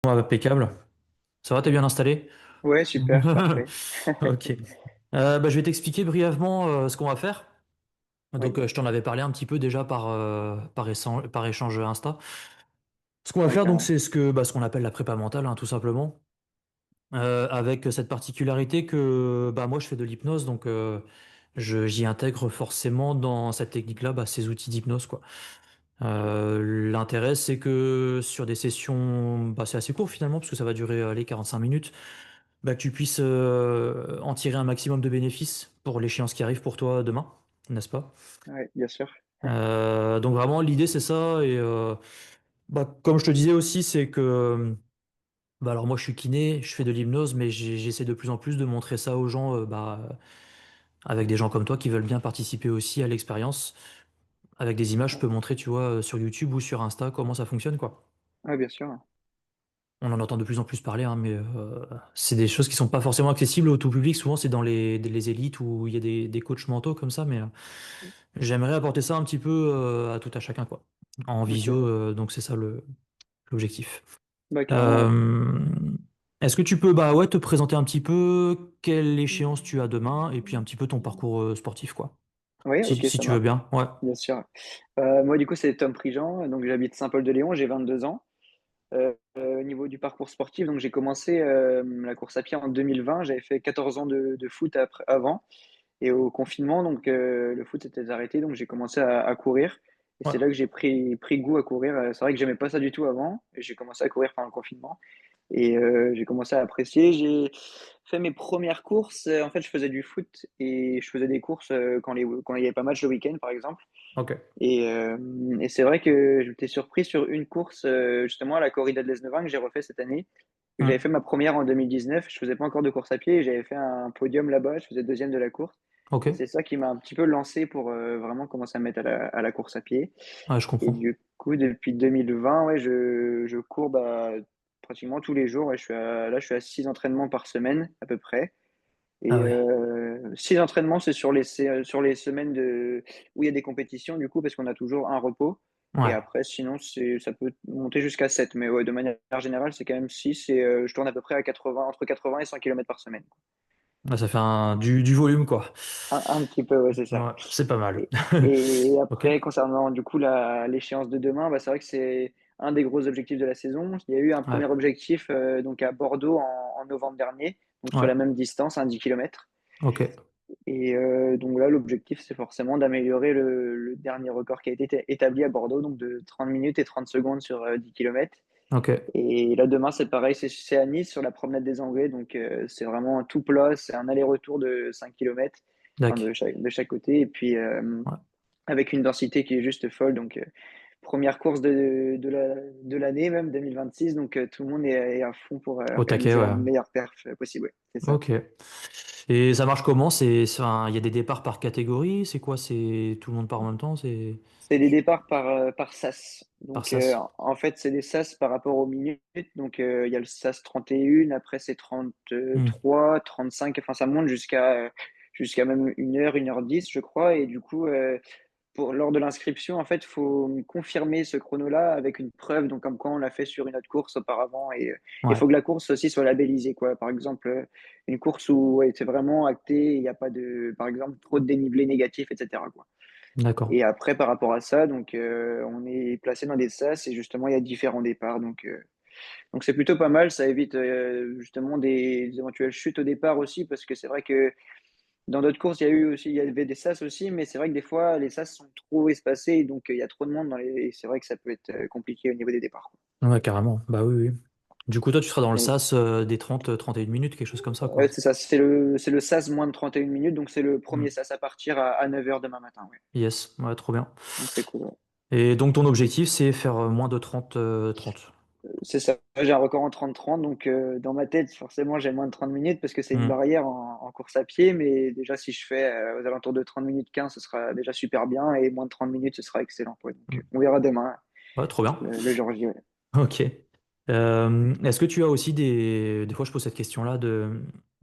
Ouais, impeccable. Ça va, t'es bien installé? Ouais, super, parfait. Ok. Je vais t'expliquer brièvement ce qu'on va faire. Donc, Oui, je t'en avais parlé un petit peu déjà par échange Insta. Ce qu'on va ouais, faire, donc, carrément. c'est ce qu'on appelle la prépa mentale, hein, tout simplement. Avec cette particularité que moi, je fais de l'hypnose, donc j'y intègre forcément dans cette technique-là ces outils d'hypnose, quoi. L'intérêt, c'est que sur des sessions, c'est assez court finalement, parce que ça va durer allez, 45 minutes. Que tu puisses en tirer un maximum de bénéfices pour l'échéance qui arrive pour toi demain, n'est-ce pas? Ouais, bien sûr. Donc vraiment, l'idée c'est ça. Et comme je te disais aussi, c'est que alors moi je suis kiné, je fais de l'hypnose, mais j'essaie de plus en plus de montrer ça aux gens, avec des gens comme toi qui veulent bien participer aussi à l'expérience. Avec des images, je peux montrer, tu vois, sur YouTube ou sur Insta comment ça fonctionne, quoi. Ouais, bien sûr. On en entend de plus en plus parler, hein, mais c'est des choses qui sont pas forcément accessibles au tout public. Souvent, c'est dans les élites où il y a des coachs mentaux comme ça, mais j'aimerais apporter ça un petit peu à tout à chacun, quoi. En Ok, visio, donc c'est ça l'objectif. bah carrément, ouais. Euh, Est-ce que tu peux ouais, te présenter un petit peu quelle échéance tu as demain et puis un petit peu ton parcours sportif, quoi. Oui, ok, Si ça tu veux marche, bien. Ouais. bien sûr. Moi, du coup, c'est Tom Prigent, donc j'habite Saint-Paul-de-Léon, j'ai 22 ans. Au niveau du parcours sportif, donc j'ai commencé la course à pied en 2020, j'avais fait 14 ans de foot avant. Et au confinement, donc le foot s'était arrêté, donc j'ai commencé à courir. Et Ouais. c'est là que j'ai pris goût à courir. C'est vrai que j'aimais pas ça du tout avant. Et j'ai commencé à courir pendant le confinement. Et j'ai commencé à apprécier. J'ai fait mes premières courses. En fait, je faisais du foot et je faisais des courses quand il n'y avait pas match le week-end, par exemple. Ok. Et c'est vrai que j'étais surpris sur une course, justement, à la corrida de l'Esnevin que j'ai refait cette année. J'avais Hmm. fait ma première en 2019. Je faisais pas encore de course à pied et j'avais fait un podium là-bas. Je faisais deuxième de la course. Ok. Et c'est ça qui m'a un petit peu lancé pour vraiment commencer à me mettre à la course à pied. Ouais, je Et comprends. du coup, depuis 2020, ouais, je cours pratiquement tous les jours. Ouais, là, je suis à 6 entraînements par semaine à peu près. Ah Et ouais. 6 entraînements, c'est sur les semaines où il y a des compétitions, du coup, parce qu'on a toujours un repos. Et Ouais. après, sinon, ça peut monter jusqu'à 7. Mais ouais, de manière générale, c'est quand même 6. Et je tourne à peu près à 80, entre 80 et 100 kilomètres par semaine. Ouais, ça fait du volume, quoi. Un petit peu, ouais, c'est ça. Ouais, c'est pas mal. Et, et Ok. après, concernant du coup l'échéance de demain, c'est vrai que c'est un des gros objectifs de la saison. Il y a eu un Ouais. premier objectif donc à Bordeaux en novembre dernier, donc sur Ouais. la même distance, 10 km. Ok. Et donc là, l'objectif, c'est forcément d'améliorer le dernier record qui a été établi à Bordeaux, donc de 30 minutes et 30 secondes sur 10 km. Ok. Et là, demain, c'est pareil, c'est à Nice, sur la promenade des Anglais. Donc, c'est vraiment un tout plat. C'est un aller-retour de 5 km, enfin, D'accord. de chaque côté. Et puis, Ouais. avec une densité qui est juste folle. Donc, première course de l'année, même 2026. Donc, tout le monde est à fond pour Au taquet, réaliser ouais. la meilleure perf possible. Ouais, c'est ça. Ok. Et ça marche comment? Enfin, il y a des départs par catégorie? C'est quoi? C'est tout le monde part en même temps? C'est C'est des départs par SAS. par Donc, sas? en fait, c'est des SAS par rapport aux minutes. Donc, il y a le SAS 31, après c'est Hmm. 33, 35, enfin, ça monte jusqu'à même 1 heure 10, je crois. Et du coup, lors de l'inscription, en fait, il faut confirmer ce chrono-là avec une preuve, donc comme quoi on l'a fait sur une autre course auparavant. Et il Ouais. faut que la course aussi soit labellisée, quoi. Par exemple, une course où ouais, c'est vraiment acté, il n'y a pas par exemple, trop de dénivelé négatif, etc., quoi. D'accord. Et après, par rapport à ça, donc on est placé dans des sas et justement, il y a différents départs. Donc c'est plutôt pas mal. Ça évite justement des éventuelles chutes au départ aussi, parce que c'est vrai que dans d'autres courses, il y avait des sas aussi, mais c'est vrai que des fois, les sas sont trop espacés, et donc il y a trop de monde et c'est vrai que ça peut être compliqué au niveau des départs, quoi. Ouais, carrément. Bah oui, oui. Du coup, toi, tu seras dans le Donc, sas des 31 minutes, quelque chose comme ça, ouais, quoi. c'est ça. C'est le sas moins de 31 minutes, donc c'est le Hmm. premier sas à partir à 9 heures demain matin. Ouais. Yes. Ouais, trop bien. Donc c'est cool. Ouais. Et donc, ton objectif, c'est faire moins de 30. C'est ça, j'ai un record en 30-30, donc dans ma tête, forcément, j'ai moins de 30 minutes parce que c'est une Hmm. barrière en course à pied, mais déjà, si je fais aux alentours de 30 minutes 15, ce sera déjà super bien, et moins de 30 minutes, ce sera excellent. Ouais. Donc, Hmm. on verra demain, Ouais, trop bien. le jour J. Ouais. Ok. Est-ce que tu as aussi des fois je pose cette question-là,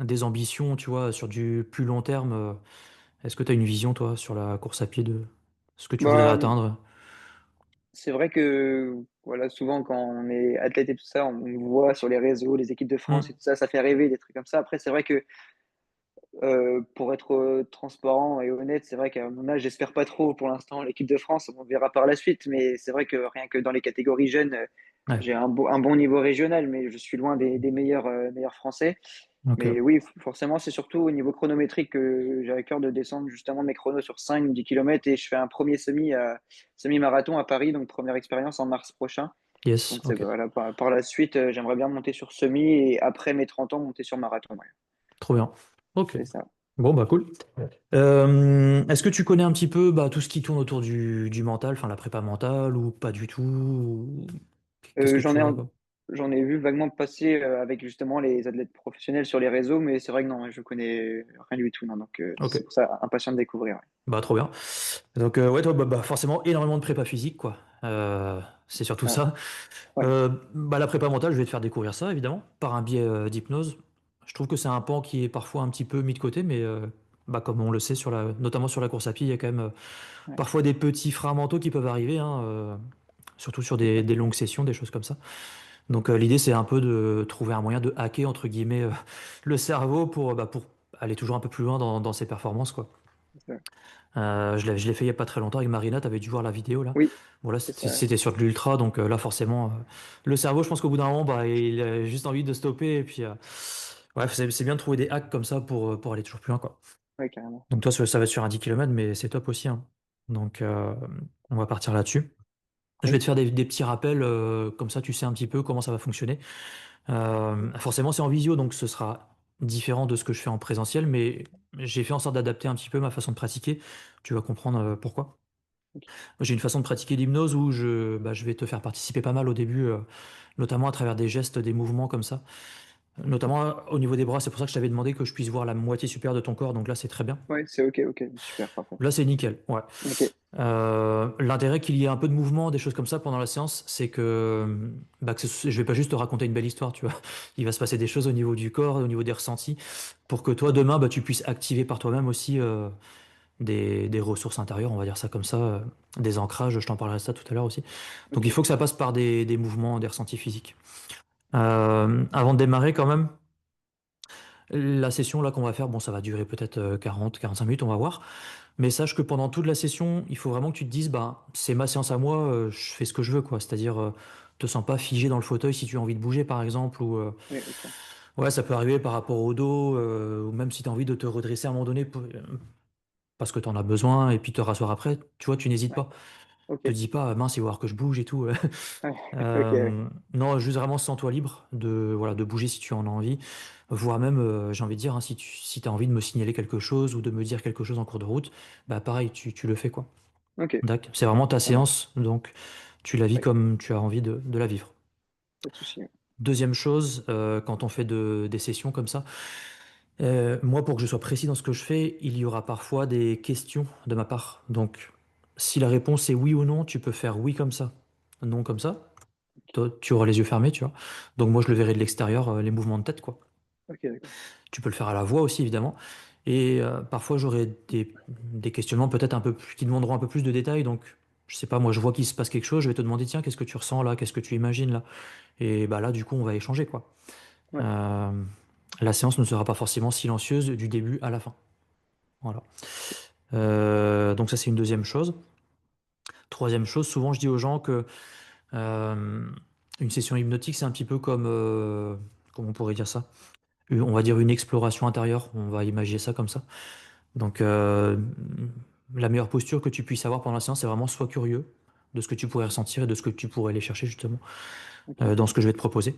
des ambitions, tu vois, sur du plus long terme. Est-ce que tu as une vision, toi, sur la course à pied de ce que tu voudrais Bah, atteindre? c'est vrai que, voilà, souvent quand on est athlète et tout ça, on voit sur les réseaux les équipes de France et Hmm. tout ça, ça fait rêver des trucs comme ça. Après, c'est vrai que, pour être, transparent et honnête, c'est vrai qu'à mon âge, j'espère pas trop pour l'instant l'équipe de France, on verra par la suite, mais c'est vrai que rien que dans les catégories jeunes, Ouais, j'ai un bon niveau régional, mais je suis loin des meilleurs, meilleurs français. Mais ok. oui, forcément, c'est surtout au niveau chronométrique que j'ai à cœur de descendre justement mes chronos sur 5-10 kilomètres et je fais un premier semi-marathon à Paris, donc première expérience en mars prochain. Yes, Donc c'est ok. voilà, par la suite, j'aimerais bien monter sur semi et après mes 30 ans, monter sur marathon, ouais. Trop bien. Ok. C'est ça. Bon, bah cool. Est-ce que tu connais un petit peu bah, tout ce qui tourne autour du mental, enfin la prépa mentale ou pas du tout Qu'est-ce que J'en tu ai aurais en quoi? j'en ai vu vaguement passer, avec justement les athlètes professionnels sur les réseaux, mais c'est vrai que non, je connais rien du tout, non, donc Ok. c'est pour ça impatient de découvrir, ouais. Bah trop bien. Donc ouais, toi, bah, forcément énormément de prépa physique, quoi. C'est surtout Ah, ça. ouais, Bah, la prépa mentale, je vais te faire découvrir ça, évidemment, par un biais d'hypnose. Je trouve que c'est un pan qui est parfois un petit peu mis de côté, mais bah, comme on le sait, notamment sur la course à pied, il y a quand même ouais, parfois des petits freins mentaux qui peuvent arriver, hein, surtout sur tout à des fait. longues sessions, des choses comme ça. Donc l'idée, c'est un peu de trouver un moyen de hacker, entre guillemets, le cerveau pour aller toujours un peu plus loin dans ses performances, quoi. C'est ça. Je l'ai fait il n'y a pas très longtemps avec Marina, tu avais dû voir la vidéo là. Oui, Voilà, c'est ça, ouais. c'était sur de l'ultra, donc là forcément, le cerveau, je pense qu'au bout d'un moment, bah, il a juste envie de stopper. Et puis, bref, c'est bien de trouver des hacks comme ça pour aller toujours plus loin, quoi. Ouais, carrément. Donc toi, ça va être sur un 10 km, mais c'est top aussi, hein. Donc on va partir là-dessus. Je vais Oui, te faire des petits rappels, comme ça tu sais un petit peu comment ça va fonctionner. Forcément, c'est en visio, donc ce sera différent de ce que je fais en présentiel, mais j'ai fait en sorte d'adapter un petit peu ma façon de pratiquer. Tu vas comprendre pourquoi. OK. J'ai une façon de pratiquer l'hypnose où je vais te faire participer pas mal au début, notamment à travers des gestes, des mouvements comme ça. Notamment au niveau des bras, c'est pour ça que je t'avais demandé que je puisse voir la moitié supérieure de ton corps, donc là c'est très bien. Ouais, c'est OK, OK, super, parfait. Là c'est nickel, ouais. OK, L'intérêt qu'il y ait un peu de mouvement, des choses comme ça pendant la séance, c'est que je vais pas juste te raconter une belle histoire, tu vois. Il va se passer des choses au niveau du corps, au niveau des ressentis, pour que toi demain, bah, tu puisses activer par toi-même aussi des ressources intérieures, on va dire ça comme ça, des ancrages, je t'en parlerai de ça tout à l'heure aussi. Donc il OK. faut que ça passe par des mouvements, des ressentis physiques. Avant de démarrer quand même, la session là qu'on va faire, bon ça va durer peut-être 40-45 minutes, on va voir. Mais sache que pendant toute la session, il faut vraiment que tu te dises, bah, c'est ma séance à moi, je fais ce que je veux, quoi. C'est-à-dire, te sens pas figé dans le fauteuil si tu as envie de bouger, par exemple, ou Oui, OK. ouais, ça peut arriver par rapport au dos, ou même si tu as envie de te redresser à un moment donné parce que tu en as besoin et puis te rasseoir après, tu vois, tu n'hésites Ouais, pas. OK. Te dis pas, mince, il va voir que je bouge et tout. Ouais, OK, ouais. Non, juste vraiment sens-toi libre voilà, de bouger si tu en as envie, voire même, j'ai envie de dire, hein, si tu as envie de me signaler quelque chose ou de me dire quelque chose en cours de route, bah pareil, tu le fais, quoi. OK, D'accord. C'est vraiment ta ça marche. séance, donc tu la vis Ouais, comme tu as envie de la vivre. pas de souci, ouais. Deuxième chose, quand on fait des sessions comme ça, moi pour que je sois précis dans ce que je fais, il y aura parfois des questions de ma part. Donc si la réponse est oui ou non, tu peux faire oui comme ça, non comme ça. Toi, tu auras les yeux fermés, tu vois. Donc moi je le verrai de l'extérieur, les mouvements de tête, quoi. OK, d'accord. Tu peux le faire à la voix aussi, évidemment. Et parfois, j'aurai des questionnements peut-être qui demanderont un peu plus de détails. Donc, je sais pas, moi, je vois qu'il se passe quelque chose. Je vais te demander, tiens, qu'est-ce que tu ressens là? Qu'est-ce que tu imagines là? Et bah là, du coup, on va échanger, quoi. Ouais, Euh, la séance ne sera pas forcément silencieuse du début à la fin. Voilà. OK. Donc ça, c'est une deuxième chose. Troisième chose, souvent, je dis aux gens que euh, une session hypnotique, c'est un petit peu comme, comment on pourrait dire ça? On va dire une exploration intérieure. On va imaginer ça comme ça. Donc, la meilleure posture que tu puisses avoir pendant la séance, c'est vraiment sois curieux de ce que tu pourrais ressentir et de ce que tu pourrais aller chercher justement OK, dans ce que je vais te proposer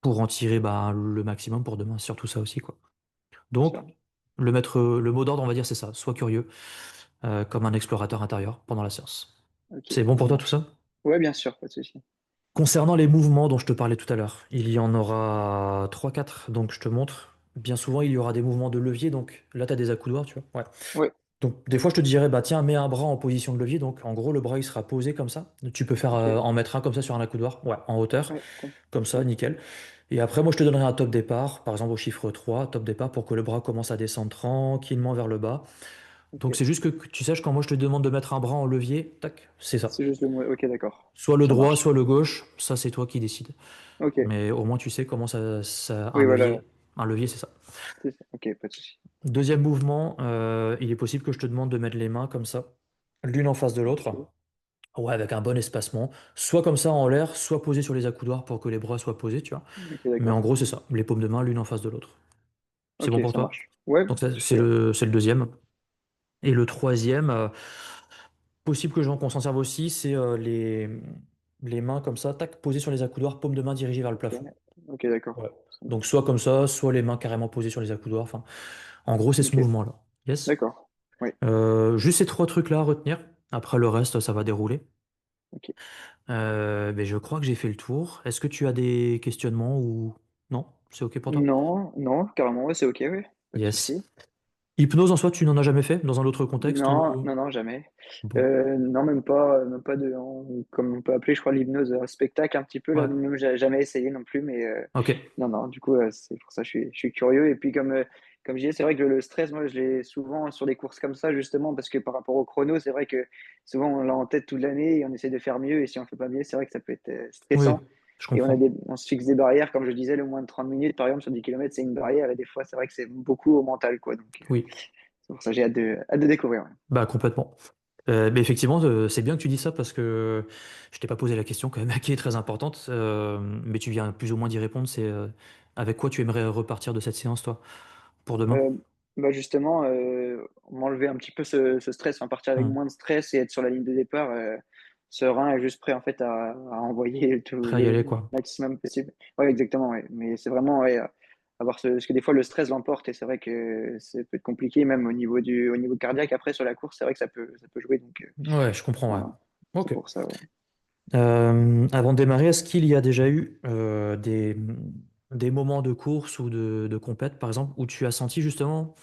pour en tirer bah, le maximum pour demain, surtout ça aussi, quoi. Donc, ça le mot d'ordre, on va dire, c'est ça, sois curieux comme un explorateur intérieur pendant la séance. OK, C'est bon ça pour toi tout marche. ça? Ouais, bien sûr, pas de souci. Concernant les mouvements dont je te parlais tout à l'heure, il y en aura trois quatre donc je te montre. Bien souvent, il y aura des mouvements de levier, donc là, tu as des accoudoirs, tu vois. Ouais. Ouais, Donc, des fois, je te dirais, bah, tiens, mets un bras en position de levier. Donc, en gros, le bras, il sera posé comme ça. Tu peux faire OK, en mettre un comme ça sur un accoudoir, ouais, en hauteur, ouais, comme ça, ouais, nickel. Et après, moi, je te donnerai un top départ, par exemple au chiffre 3 top départ, pour que le bras commence à descendre tranquillement vers le bas. Ok. Donc c'est juste que tu saches quand moi je te demande de mettre un bras en levier, tac, c'est ça. C'est juste le mot. Ok, d'accord. Soit le Ça droit, marche. soit le gauche, ça c'est toi qui décides. Ok. Mais au moins tu sais comment Oui, voilà. un levier c'est ça. C'est ça. Ok, pas de souci. Deuxième mouvement, il est possible que je te demande de mettre les mains comme ça, l'une en face de l'autre. Ok. Ouais, avec un bon espacement. Soit comme ça en l'air, soit posé sur les accoudoirs pour que les bras soient posés, tu vois. Ok, Mais en d'accord. gros, c'est ça. Les paumes de main, l'une en face de l'autre. C'est Ok, bon pour ça toi? marche. Ouais, Donc ça, c'est bon. c'est le deuxième. Et le troisième, possible qu'on s'en serve aussi, c'est les mains comme ça, tac, posées sur les accoudoirs, paumes de main dirigées vers le Ok, plafond. ok, d'accord. Ouais. Ça Donc marche. soit comme ça, soit les mains carrément posées sur les accoudoirs. Enfin, en gros, c'est ce Ok, mouvement-là. Yes. d'accord. Oui, Juste ces trois trucs-là à retenir. Après, le reste, ça va dérouler. ok. Ben, je crois que j'ai fait le tour. Est-ce que tu as des questionnements ou non? C'est OK pour toi? Non, non, carrément, ouais, c'est ok, oui. Pas de Yes. souci. Hypnose en soi, tu n'en as jamais fait dans un autre contexte Non, ou... non, non, jamais. Bon. Non, même pas comme on peut appeler, je crois, l'hypnose spectacle un petit peu, là, Ouais. même, j'ai jamais essayé non plus, mais OK. non, non, du coup, c'est pour ça que je suis curieux. Et puis, comme je disais, c'est vrai que le stress, moi, je l'ai souvent sur des courses comme ça, justement, parce que par rapport au chrono, c'est vrai que souvent, on l'a en tête toute l'année et on essaie de faire mieux. Et si on fait pas mieux, c'est vrai que ça peut être Oui, stressant. je Et comprends. on se fixe des barrières, comme je disais, le moins de 30 minutes, par exemple, sur 10 kilomètres c'est une barrière. Et des fois, c'est vrai que c'est beaucoup au mental, quoi. Donc, Oui. c'est pour ça que j'ai hâte de découvrir. Ouais. Bah complètement. Mais effectivement, c'est bien que tu dis ça parce que je t'ai pas posé la question quand même qui est très importante, mais tu viens plus ou moins d'y répondre. C'est avec quoi tu aimerais repartir de cette séance, toi, pour demain? Euh, Bah justement, m'enlever un petit peu ce stress, enfin partir avec Hmm. moins de stress et être sur la ligne de départ serein et juste prêt en fait à envoyer tout Prêt à y le aller, quoi. maximum possible. Ouais, exactement. Ouais. Mais c'est vraiment ouais, avoir parce que des fois le stress l'emporte et c'est vrai que ça peut être compliqué même au niveau cardiaque après sur la course, c'est vrai que ça peut jouer donc Ouais, je comprends, ouais. voilà, c'est Ok. pour ça. Ouais. Avant de démarrer, est-ce qu'il y a déjà eu des moments de course ou de compète, par exemple, où tu as senti justement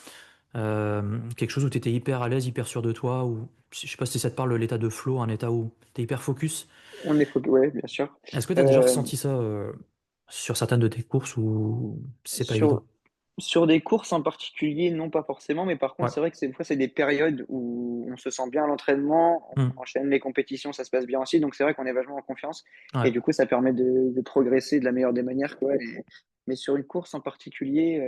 quelque chose où tu étais hyper à l'aise, hyper sûr de toi, ou je sais pas si ça te parle, l'état de flow, un état où tu es hyper focus. On est ouais, bien sûr. Est-ce que tu as déjà Euh, ressenti ça sur certaines de tes courses ou c'est pas évident? sur Sur des courses en particulier, non, pas forcément, mais par contre, Ouais. c'est vrai que des fois, c'est des périodes où on se sent bien à l'entraînement, Hmm. on enchaîne les compétitions, ça se passe bien aussi, donc c'est vrai qu'on est vachement en confiance, et Ouais. du coup, ça permet de progresser de la meilleure des manières, quoi. Mais sur une course en particulier,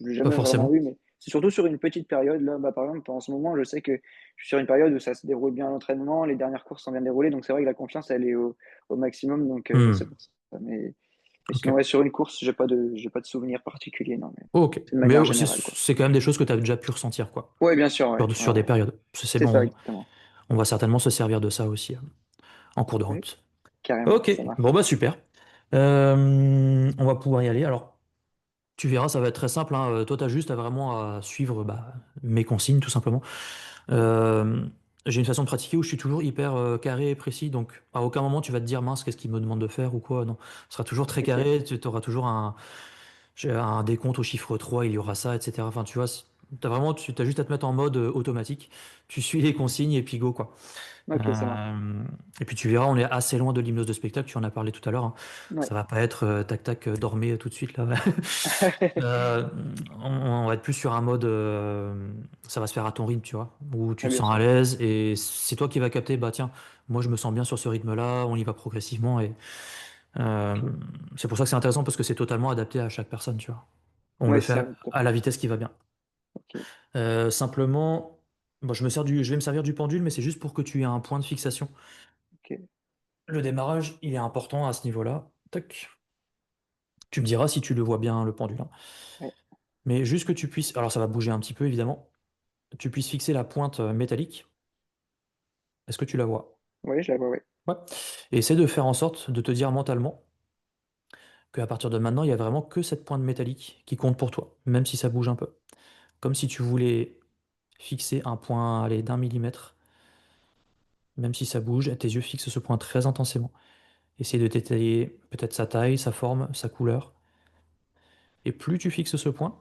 je l'ai Pas jamais vraiment forcément. eu, mais c'est surtout sur une petite période, là, bah, par exemple, en ce moment, je sais que je suis sur une période où ça se déroule bien à l'entraînement, les dernières courses sont bien déroulées, donc c'est vrai que la confiance, elle est au maximum, donc c'est Hmm. pour ça. Mais Ok. sinon, ouais, sur une course, j'ai pas de souvenir particulier, non, mais Ok. c'est de Mais manière c'est générale, quoi. c'est quand même des choses que tu as déjà pu ressentir, quoi. Ouais, bien sûr, ouais, ouais, Sur des ouais. périodes. C'est C'est ça, bon. exactement. On va certainement se servir de ça aussi en cours de Oui, route. carrément, Ok, ça marche. bon bah super. On va pouvoir y aller. Alors, tu verras, ça va être très simple, hein. Toi, tu as juste à vraiment à suivre bah, mes consignes, tout simplement. Euh, j'ai une façon de pratiquer où je suis toujours hyper carré et précis, donc à aucun moment tu vas te dire mince, qu'est-ce qu'il me demande de faire ou quoi. Non, ce sera toujours très Ok, carré, tu auras toujours un décompte au chiffre 3 il y aura ça, etc. Enfin, tu vois, tu as juste à te mettre en mode automatique. Tu suis les consignes et puis go, quoi. ok, ça marche. Euh, et puis tu verras, on est assez loin de l'hypnose de spectacle, tu en as parlé tout à l'heure, hein. Ouais. Ça va pas être tac tac, dormez tout de suite là. Euh, on va être plus sur un mode, ça va se faire à ton rythme, tu vois, où tu Ah, te bien sens à sûr. l'aise et c'est toi qui vas capter, bah tiens, moi je me sens bien sur ce rythme-là, on y va progressivement et euh, Ok. c'est pour ça que c'est intéressant parce que c'est totalement adapté à chaque personne, tu vois. On le Ouais, c'est fait ça, tout à à fait. la vitesse qui va bien. Ok, Simplement, bon, je vais me servir du pendule, mais c'est juste pour que tu aies un point de fixation. ok. Le démarrage, il est important à ce niveau-là. Tac. Tu me diras si tu le vois bien, le pendule, hein. Ouais. Mais juste que tu puisses, alors ça va bouger un petit peu évidemment, tu puisses fixer la pointe métallique. Est-ce que tu la vois? Ouais, je la vois, ouais. Ouais. Et essaie de faire en sorte de te dire mentalement qu'à partir de maintenant, il y a vraiment que cette pointe métallique qui compte pour toi, même si ça bouge un peu. Comme si tu voulais fixer un point, allez, d'1 millimètre, même si ça bouge, tes yeux fixent ce point très intensément. Essaye de détailler peut-être sa taille, sa forme, sa couleur. Et plus tu fixes ce point,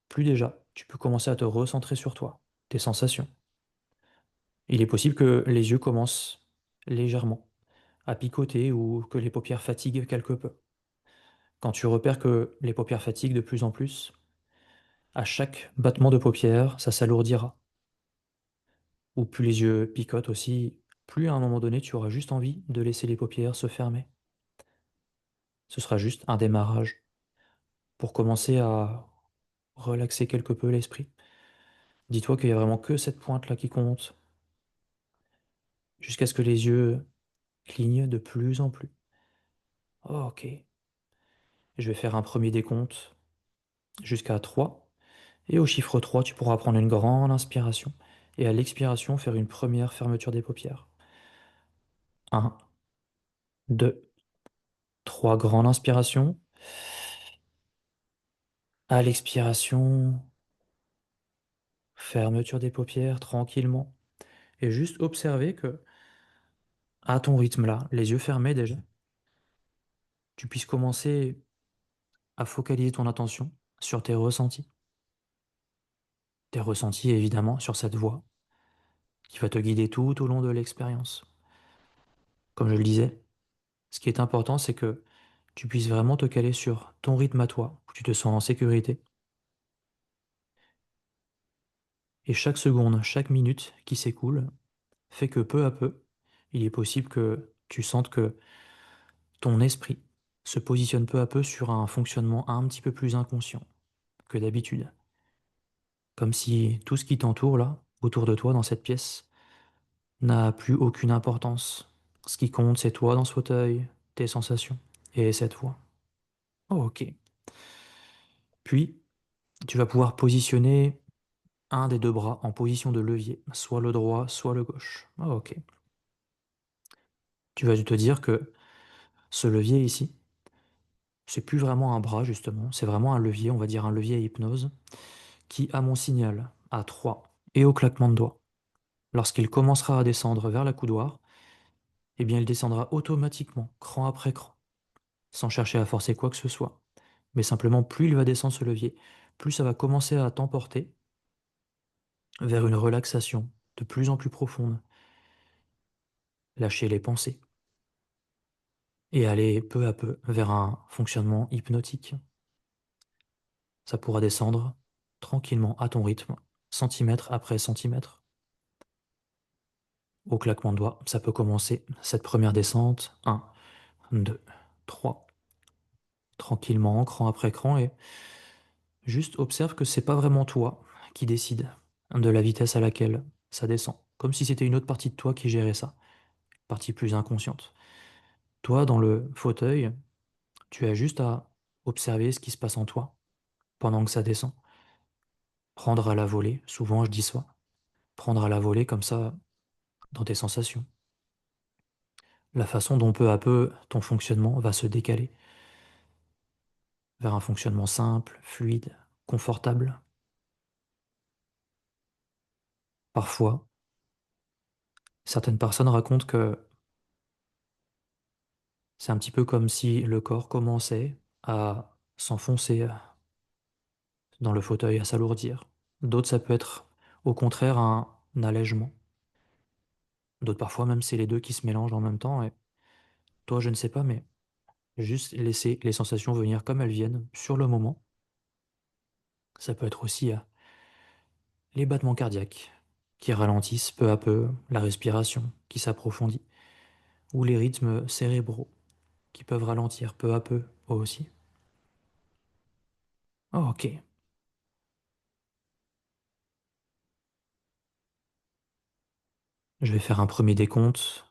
plus déjà, tu peux commencer à te recentrer sur toi, tes sensations. Il est possible que les yeux commencent légèrement à picoter ou que les paupières fatiguent quelque peu. Quand tu repères que les paupières fatiguent de plus en plus, À chaque battement de paupière, ça s'alourdira. Ou plus les yeux picotent aussi, plus à un moment donné, tu auras juste envie de laisser les paupières se fermer. Ce sera juste un démarrage pour commencer à relaxer quelque peu l'esprit. Dis-toi qu'il n'y a vraiment que cette pointe-là qui compte, jusqu'à ce que les yeux clignent de plus en plus. Ok, je vais faire un premier décompte jusqu'à 3. Et au chiffre 3, tu pourras prendre une grande inspiration. Et à l'expiration, faire une première fermeture des paupières. Un, 2, 3 grandes inspirations. À l'expiration, fermeture des paupières tranquillement. Et juste observer que, à ton rythme là, les yeux fermés déjà, tu puisses commencer à focaliser ton attention sur tes ressentis. Tes ressentis évidemment sur cette voix qui va te guider tout au long de l'expérience. Comme je le disais, ce qui est important, c'est que tu puisses vraiment te caler sur ton rythme à toi, où tu te sens en sécurité. Et chaque seconde, chaque minute qui s'écoule fait que peu à peu, il est possible que tu sentes que ton esprit se positionne peu à peu sur un fonctionnement un petit peu plus inconscient que d'habitude. Comme si tout ce qui t'entoure là, autour de toi dans cette pièce, n'a plus aucune importance. Ce qui compte, c'est toi dans ce fauteuil, tes sensations et cette voix. Oh, ok. Puis, tu vas pouvoir positionner un des deux bras en position de levier, soit le droit, soit le gauche. Oh, ok. Tu vas te dire que ce levier ici, c'est plus vraiment un bras justement, c'est vraiment un levier, on va dire un levier à hypnose, qui, à mon signal, à 3 et au claquement de doigts, lorsqu'il commencera à descendre vers la coudoir, eh bien il descendra automatiquement, cran après cran, sans chercher à forcer quoi que ce soit. Mais simplement, plus il va descendre ce levier, plus ça va commencer à t'emporter vers une relaxation de plus en plus profonde, lâcher les pensées et aller peu à peu vers un fonctionnement hypnotique. Ça pourra descendre tranquillement à ton rythme, centimètre après centimètre. Au claquement de doigts, ça peut commencer cette première descente. Un, 2, 3. Tranquillement, cran après cran, et juste observe que c'est pas vraiment toi qui décide de la vitesse à laquelle ça descend. Comme si c'était une autre partie de toi qui gérait ça, partie plus inconsciente. Toi, dans le fauteuil, tu as juste à observer ce qui se passe en toi pendant que ça descend. Prendre à la volée, souvent je dis ça. Prendre à la volée comme ça dans tes sensations. La façon dont peu à peu ton fonctionnement va se décaler vers un fonctionnement simple, fluide, confortable. Parfois, certaines personnes racontent que c'est un petit peu comme si le corps commençait à s'enfoncer dans le fauteuil, à s'alourdir. D'autres, ça peut être au contraire un allègement. D'autres, parfois même, c'est les deux qui se mélangent en même temps. Et toi, je ne sais pas, mais juste laisser les sensations venir comme elles viennent sur le moment. Ça peut être aussi les battements cardiaques qui ralentissent peu à peu, la respiration qui s'approfondit, ou les rythmes cérébraux qui peuvent ralentir peu à peu eux aussi. Oh, ok, je vais faire un premier décompte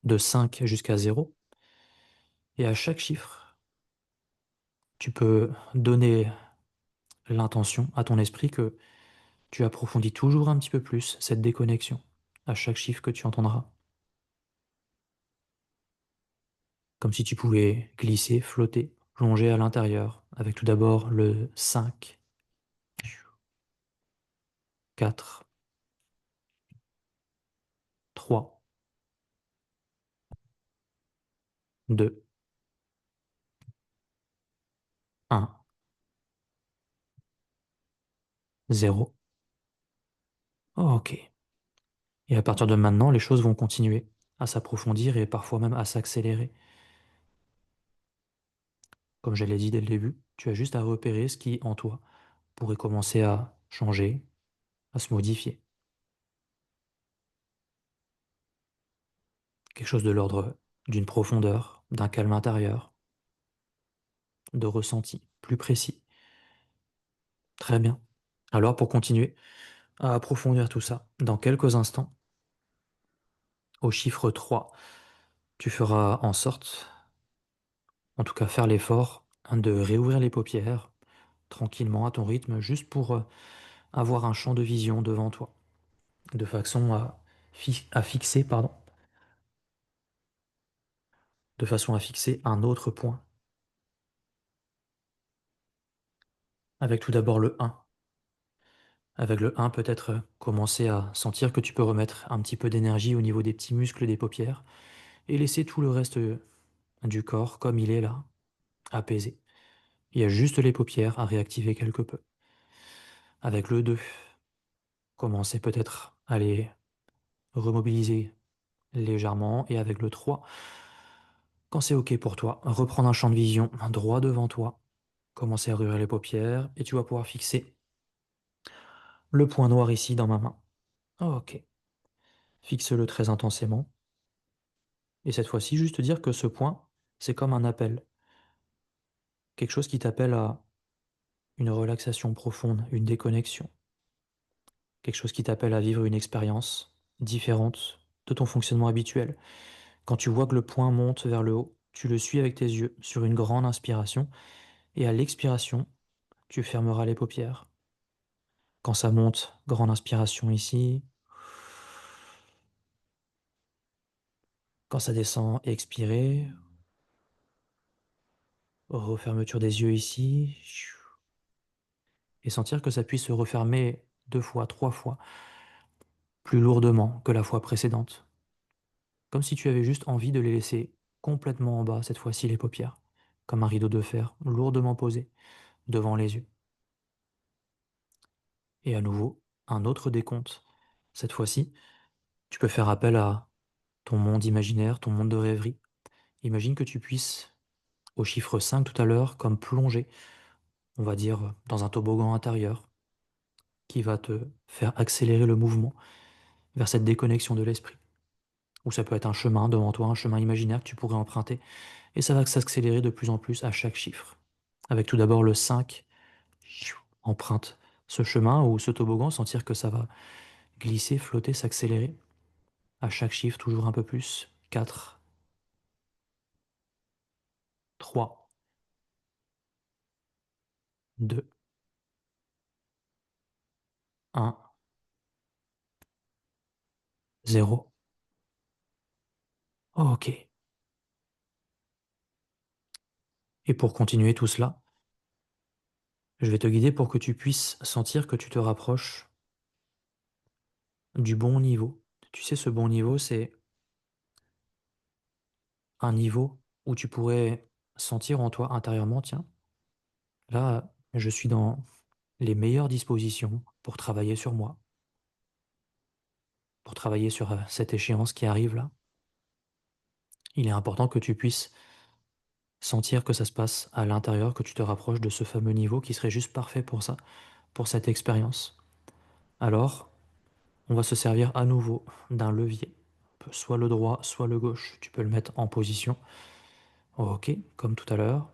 de 5 jusqu'à 0, et à chaque chiffre, tu peux donner l'intention à ton esprit que tu approfondis toujours un petit peu plus cette déconnexion à chaque chiffre que tu entendras. Comme si tu pouvais glisser, flotter, plonger à l'intérieur, avec tout d'abord le 5, 4, 3, 2, 1, 0. Oh, ok. Et à partir de maintenant, les choses vont continuer à s'approfondir et parfois même à s'accélérer. Comme je l'ai dit dès le début, tu as juste à repérer ce qui, en toi, pourrait commencer à changer, à se modifier. Quelque chose de l'ordre d'une profondeur, d'un calme intérieur, de ressenti plus précis. Très bien. Alors pour continuer à approfondir tout ça, dans quelques instants, au chiffre 3, tu feras en sorte, en tout cas faire l'effort, de réouvrir les paupières tranquillement à ton rythme, juste pour avoir un champ de vision devant toi, de façon à fixer, pardon, de façon à fixer un autre point, avec tout d'abord le 1. Avec le 1, peut-être commencer à sentir que tu peux remettre un petit peu d'énergie au niveau des petits muscles des paupières et laisser tout le reste du corps comme il est là, apaisé. Il y a juste les paupières à réactiver quelque peu. Avec le 2, commencer peut-être à les remobiliser légèrement. Et avec le 3, quand c'est OK pour toi, reprendre un champ de vision droit devant toi. Commencer à rouvrir les paupières et tu vas pouvoir fixer le point noir ici dans ma main. OK. Fixe-le très intensément. Et cette fois-ci, juste dire que ce point, c'est comme un appel. Quelque chose qui t'appelle à une relaxation profonde, une déconnexion. Quelque chose qui t'appelle à vivre une expérience différente de ton fonctionnement habituel. Quand tu vois que le point monte vers le haut, tu le suis avec tes yeux sur une grande inspiration et à l'expiration, tu fermeras les paupières. Quand ça monte, grande inspiration ici. Quand ça descend, expirez. Refermeture des yeux ici. Et sentir que ça puisse se refermer 2 fois, 3 fois, plus lourdement que la fois précédente. Comme si tu avais juste envie de les laisser complètement en bas, cette fois-ci les paupières, comme un rideau de fer lourdement posé devant les yeux. Et à nouveau, un autre décompte. Cette fois-ci, tu peux faire appel à ton monde imaginaire, ton monde de rêverie. Imagine que tu puisses, au chiffre 5 tout à l'heure, comme plonger, on va dire, dans un toboggan intérieur, qui va te faire accélérer le mouvement vers cette déconnexion de l'esprit. Ou ça peut être un chemin devant toi, un chemin imaginaire que tu pourrais emprunter, et ça va s'accélérer de plus en plus à chaque chiffre. Avec tout d'abord le 5, emprunte ce chemin ou ce toboggan, sentir que ça va glisser, flotter, s'accélérer. À chaque chiffre, toujours un peu plus. 4, 3, 2, 1, 0. Ok. Et pour continuer tout cela, je vais te guider pour que tu puisses sentir que tu te rapproches du bon niveau. Tu sais, ce bon niveau, c'est un niveau où tu pourrais sentir en toi intérieurement, tiens, là, je suis dans les meilleures dispositions pour travailler sur moi, pour travailler sur cette échéance qui arrive là. Il est important que tu puisses sentir que ça se passe à l'intérieur, que tu te rapproches de ce fameux niveau qui serait juste parfait pour ça, pour cette expérience. Alors, on va se servir à nouveau d'un levier, soit le droit, soit le gauche. Tu peux le mettre en position, ok, comme tout à l'heure.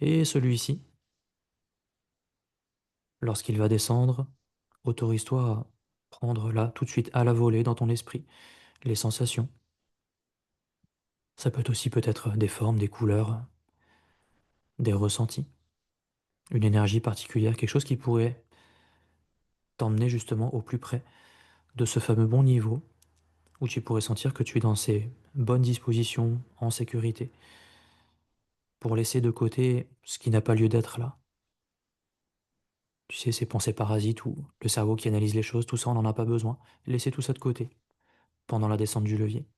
Et celui-ci, lorsqu'il va descendre, autorise-toi à prendre là, tout de suite, à la volée, dans ton esprit, les sensations. Ça peut être aussi peut-être des formes, des couleurs, des ressentis, une énergie particulière, quelque chose qui pourrait t'emmener justement au plus près de ce fameux bon niveau où tu pourrais sentir que tu es dans ces bonnes dispositions, en sécurité, pour laisser de côté ce qui n'a pas lieu d'être là. Tu sais, ces pensées parasites ou le cerveau qui analyse les choses, tout ça, on n'en a pas besoin. Laissez tout ça de côté pendant la descente du levier.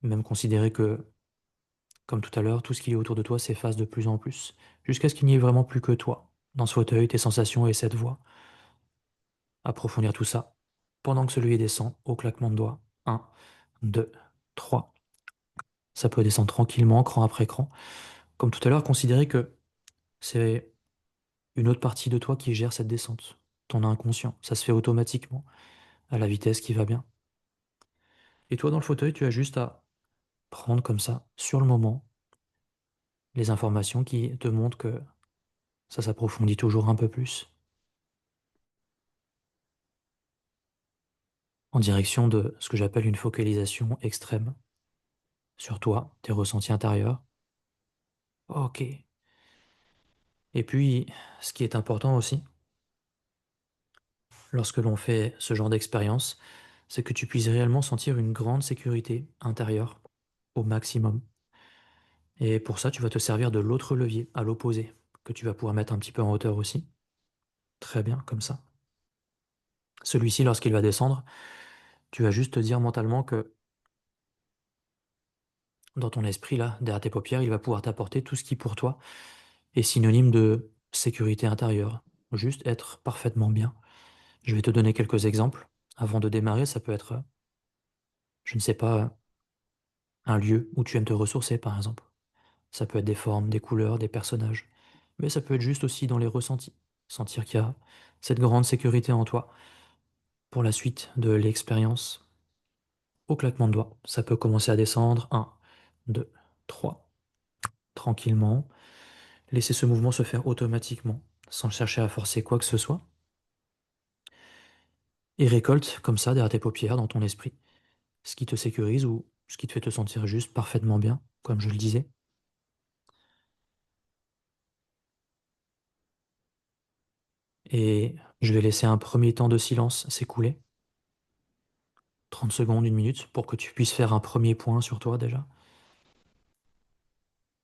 Même considérer que, comme tout à l'heure, tout ce qui est autour de toi s'efface de plus en plus, jusqu'à ce qu'il n'y ait vraiment plus que toi, dans ce fauteuil, tes sensations et cette voix. Approfondir tout ça pendant que celui descend au claquement de doigts. 1, 2, 3. Ça peut descendre tranquillement, cran après cran. Comme tout à l'heure, considérez que c'est une autre partie de toi qui gère cette descente, ton inconscient. Ça se fait automatiquement, à la vitesse qui va bien. Et toi, dans le fauteuil, tu as juste à prendre comme ça, sur le moment, les informations qui te montrent que ça s'approfondit toujours un peu plus, en direction de ce que j'appelle une focalisation extrême sur toi, tes ressentis intérieurs. Ok. Et puis, ce qui est important aussi, lorsque l'on fait ce genre d'expérience, c'est que tu puisses réellement sentir une grande sécurité intérieure au maximum. Et pour ça, tu vas te servir de l'autre levier, à l'opposé, que tu vas pouvoir mettre un petit peu en hauteur aussi. Très bien, comme ça. Celui-ci, lorsqu'il va descendre, tu vas juste te dire mentalement que dans ton esprit, là, derrière tes paupières, il va pouvoir t'apporter tout ce qui, pour toi, est synonyme de sécurité intérieure. Juste être parfaitement bien. Je vais te donner quelques exemples. Avant de démarrer, ça peut être, je ne sais pas, un lieu où tu aimes te ressourcer, par exemple. Ça peut être des formes, des couleurs, des personnages. Mais ça peut être juste aussi dans les ressentis. Sentir qu'il y a cette grande sécurité en toi pour la suite de l'expérience. Au claquement de doigts, ça peut commencer à descendre. Un, 2, 3. Tranquillement. Laisser ce mouvement se faire automatiquement, sans chercher à forcer quoi que ce soit. Et récolte comme ça derrière tes paupières, dans ton esprit, ce qui te sécurise ou ce qui te fait te sentir juste parfaitement bien, comme je le disais. Et je vais laisser un premier temps de silence s'écouler, 30 secondes, une minute, pour que tu puisses faire un premier point sur toi déjà,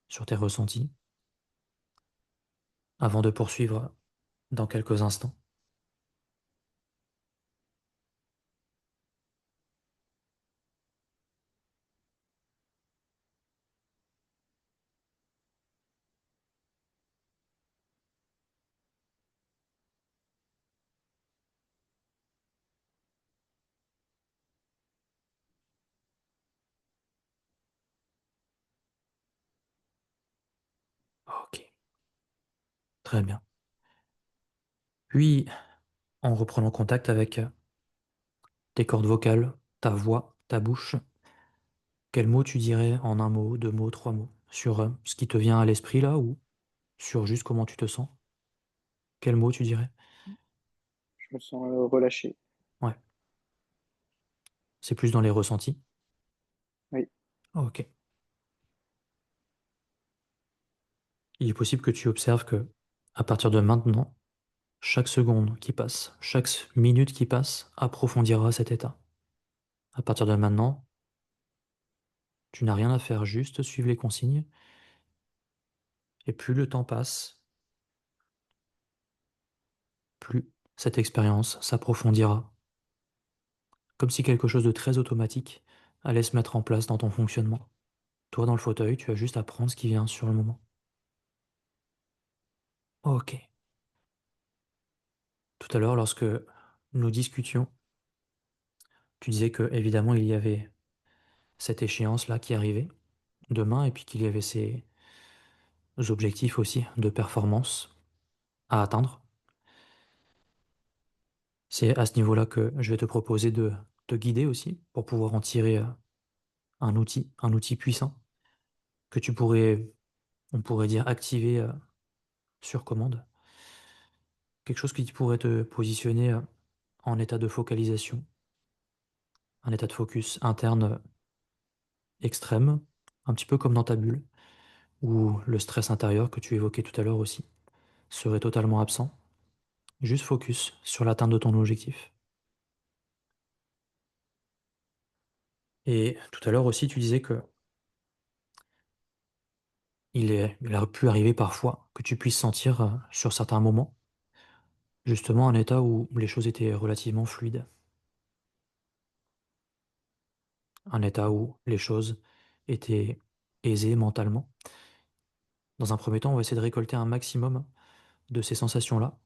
sur tes ressentis, avant de poursuivre dans quelques instants. Ok, très bien. Puis, en reprenant contact avec tes cordes vocales, ta voix, ta bouche, quel mot tu dirais en un mot, deux mots, trois mots, sur ce qui te vient à l'esprit là, ou sur juste comment tu te sens? Quel mot tu dirais? Je me sens, relâché. Ouais, c'est plus dans les ressentis. Oui, Ok. Il est possible que tu observes que, à partir de maintenant, chaque seconde qui passe, chaque minute qui passe approfondira cet état. À partir de maintenant, tu n'as rien à faire, juste suivre les consignes, et plus le temps passe, plus cette expérience s'approfondira, comme si quelque chose de très automatique allait se mettre en place dans ton fonctionnement. Toi, dans le fauteuil, tu as juste à prendre ce qui vient sur le moment. Ok. Tout à l'heure, lorsque nous discutions, tu disais que, évidemment, il y avait cette échéance-là qui arrivait demain, et puis qu'il y avait ces objectifs aussi de performance à atteindre. C'est à ce niveau-là que je vais te proposer de te guider aussi pour pouvoir en tirer un outil puissant que on pourrait dire, activer sur commande. Quelque chose qui pourrait te positionner en état de focalisation, un état de focus interne extrême, un petit peu comme dans ta bulle, où le stress intérieur que tu évoquais tout à l'heure aussi serait totalement absent. Juste focus sur l'atteinte de ton objectif. Et tout à l'heure aussi, tu disais que il a pu arriver parfois que tu puisses sentir sur certains moments justement un état où les choses étaient relativement fluides, un état où les choses étaient aisées mentalement. Dans un premier temps, on va essayer de récolter un maximum de ces sensations-là,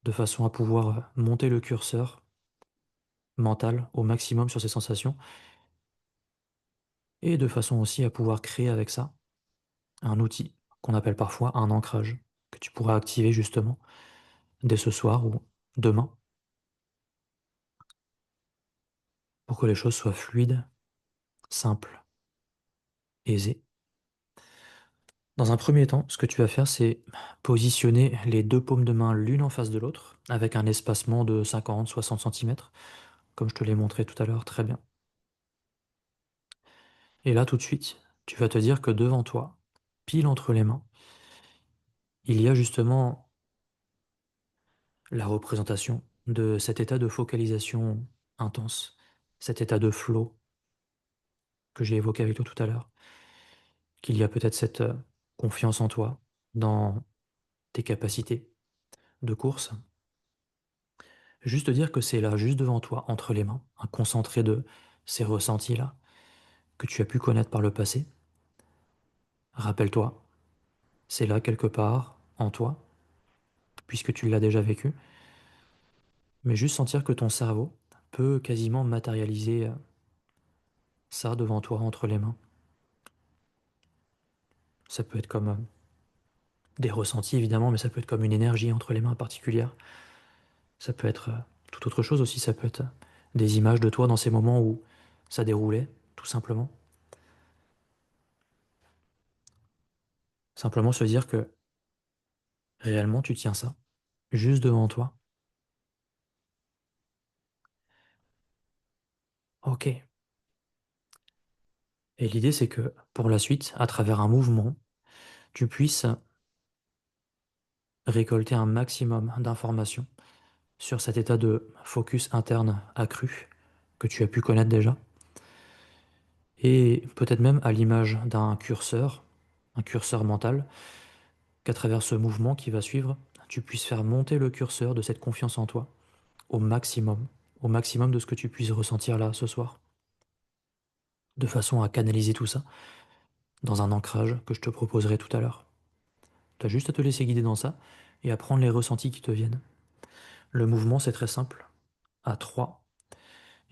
de façon à pouvoir monter le curseur mental au maximum sur ces sensations, et de façon aussi à pouvoir créer avec ça un outil qu'on appelle parfois un ancrage. que tu pourras activer justement dès ce soir ou demain pour que les choses soient fluides, simples, aisées. Dans un premier temps, ce que tu vas faire, c'est positionner les deux paumes de main l'une en face de l'autre avec un espacement de 50-60 cm, comme je te l'ai montré tout à l'heure, très bien. Et là, tout de suite, tu vas te dire que devant toi, pile entre les mains, il y a justement la représentation de cet état de focalisation intense, cet état de flow que j'ai évoqué avec toi tout à l'heure, qu'il y a peut-être cette confiance en toi, dans tes capacités de course. Juste dire que c'est là, juste devant toi, entre les mains, un concentré de ces ressentis-là que tu as pu connaître par le passé. Rappelle-toi, c'est là quelque part en toi, puisque tu l'as déjà vécu, mais juste sentir que ton cerveau peut quasiment matérialiser ça devant toi entre les mains. Ça peut être comme des ressentis évidemment, mais ça peut être comme une énergie entre les mains particulière. Ça peut être tout autre chose aussi, ça peut être des images de toi dans ces moments où ça déroulait, tout simplement. Simplement se dire que réellement tu tiens ça, juste devant toi. Ok. Et l'idée c'est que pour la suite, à travers un mouvement, tu puisses récolter un maximum d'informations sur cet état de focus interne accru que tu as pu connaître déjà. Et peut-être même à l'image d'un curseur, un curseur mental, qu'à travers ce mouvement qui va suivre, tu puisses faire monter le curseur de cette confiance en toi au maximum de ce que tu puisses ressentir là ce soir, de façon à canaliser tout ça dans un ancrage que je te proposerai tout à l'heure. Tu as juste à te laisser guider dans ça et à prendre les ressentis qui te viennent. Le mouvement, c'est très simple. À 3,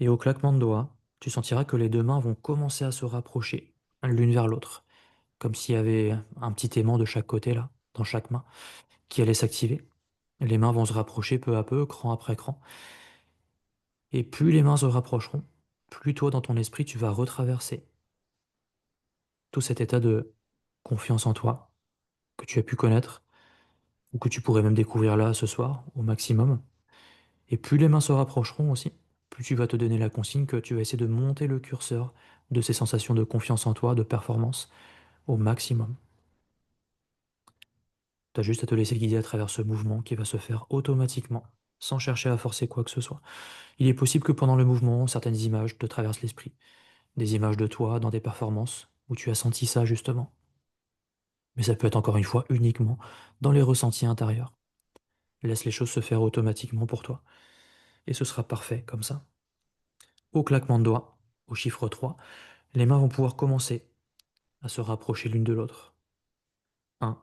et au claquement de doigts, tu sentiras que les deux mains vont commencer à se rapprocher l'une vers l'autre, comme s'il y avait un petit aimant de chaque côté là, dans chaque main, qui allait s'activer. Les mains vont se rapprocher peu à peu, cran après cran. Et plus les mains se rapprocheront, plus toi, dans ton esprit, tu vas retraverser tout cet état de confiance en toi que tu as pu connaître, ou que tu pourrais même découvrir là ce soir, au maximum. Et plus les mains se rapprocheront aussi, plus tu vas te donner la consigne que tu vas essayer de monter le curseur de ces sensations de confiance en toi, de performance, au maximum. Tu as juste à te laisser guider à travers ce mouvement qui va se faire automatiquement, sans chercher à forcer quoi que ce soit. Il est possible que pendant le mouvement, certaines images te traversent l'esprit. Des images de toi dans des performances où tu as senti ça justement. Mais ça peut être encore une fois uniquement dans les ressentis intérieurs. Laisse les choses se faire automatiquement pour toi. Et ce sera parfait comme ça. Au claquement de doigts, au chiffre 3, les mains vont pouvoir commencer à se rapprocher l'une de l'autre. 1,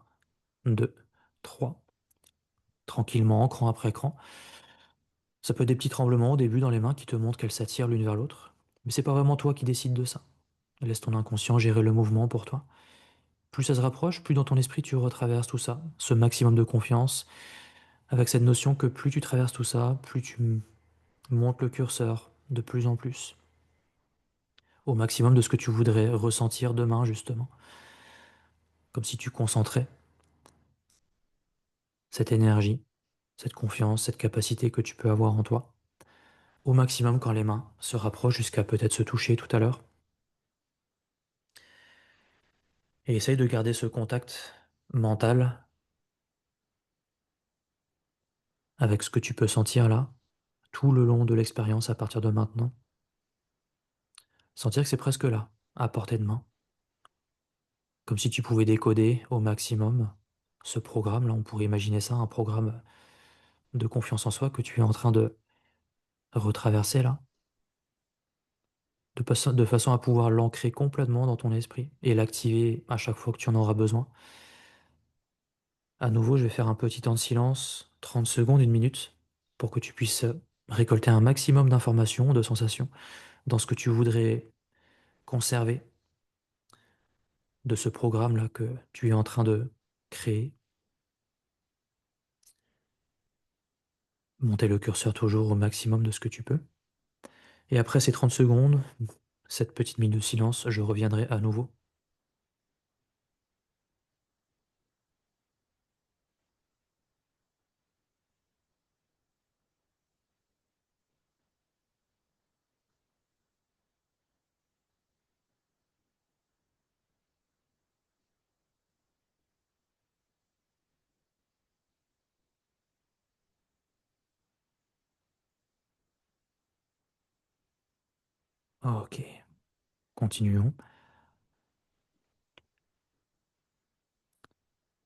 2, 3. Tranquillement, cran après cran. Ça peut être des petits tremblements au début dans les mains qui te montrent qu'elles s'attirent l'une vers l'autre. Mais c'est pas vraiment toi qui décides de ça. Laisse ton inconscient gérer le mouvement pour toi. Plus ça se rapproche, plus dans ton esprit tu retraverses tout ça. Ce maximum de confiance, avec cette notion que plus tu traverses tout ça, plus tu montes le curseur de plus en plus. Au maximum de ce que tu voudrais ressentir demain, justement. Comme si tu concentrais cette énergie, cette confiance, cette capacité que tu peux avoir en toi. Au maximum quand les mains se rapprochent jusqu'à peut-être se toucher tout à l'heure. Et essaye de garder ce contact mental avec ce que tu peux sentir là, tout le long de l'expérience à partir de maintenant. Sentir que c'est presque là, à portée de main. Comme si tu pouvais décoder au maximum ce programme-là, on pourrait imaginer ça, un programme de confiance en soi que tu es en train de retraverser là, de façon à pouvoir l'ancrer complètement dans ton esprit et l'activer à chaque fois que tu en auras besoin. À nouveau, je vais faire un petit temps de silence, 30 secondes, une minute, pour que tu puisses récolter un maximum d'informations, de sensations dans ce que tu voudrais conserver de ce programme-là que tu es en train de créer. Monter le curseur toujours au maximum de ce que tu peux. Et après ces 30 secondes, cette petite minute de silence, je reviendrai à nouveau. Ok, continuons.